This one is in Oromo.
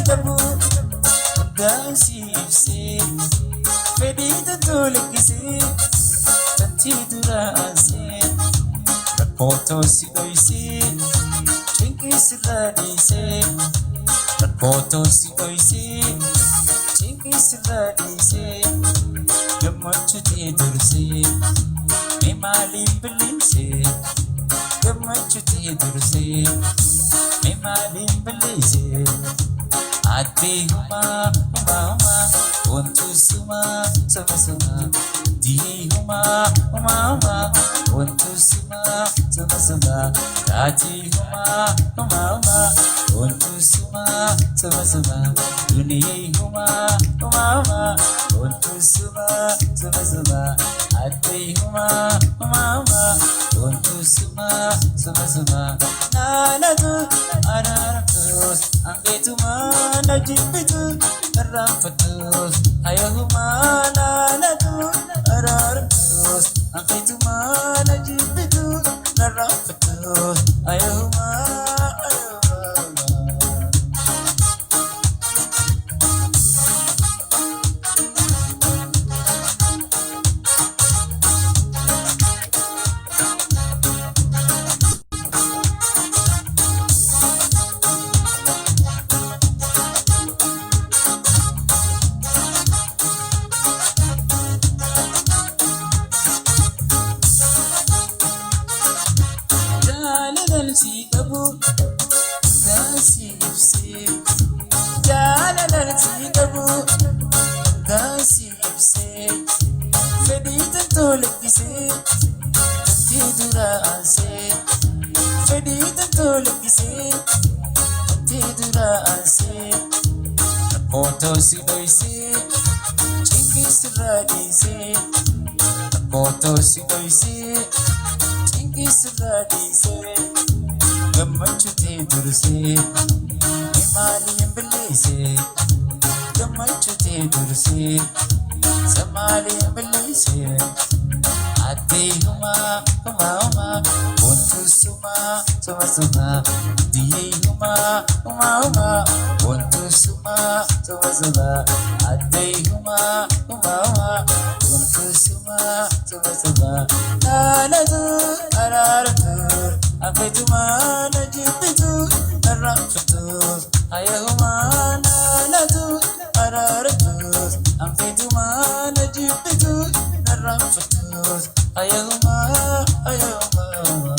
qabu gaasiibsee fedhii tottolekisee tantii duraasee rakkoo si dhoysee cinqisirraa dhiisee rakkoo si dhoysee cinqisirraa dhiisee gammachuu ta'e dursee mee maaliin balleessee gammachuu ta'e dursee mee maaliin balleessee addee humaa wantu sumaa sama dihee humaa wantu sumaa sama kaatii humaa wantu sumaa sama duniyee humaa wantu sumaa sama addee humaa wantu sumaa sama naanatu araartus angeetumaa na jibbitu irraanfattus hayahumaa naanatu araartus angeetumaa na jibbitu irraanfattus hayahumaa. Jaalalan si qabu gaasiibsee jaalalan si qabu gaasiibsee fedhii tottolekisee tantii duraasee fedhii tottolekisee tantii duraasee rakkoo si dhoysee cinqisirraa dhiisee rakkoo si dhoysee cinqisirraa dhiisee gammachuu ta'e dursee mee maaliin balleessee gammachuu ta'e dursee sa maaliin balleessee addee humaa wantu sumaa sama dihee humaa wantu sumaa sama addee humaa wantu sumaa sama naanatu araaratu angeetumaa na jibbitu irraanfattus hayahumaa naanatu araartus angeetumaa na jibbitu irraanfattus hayahumaa hayahumaa.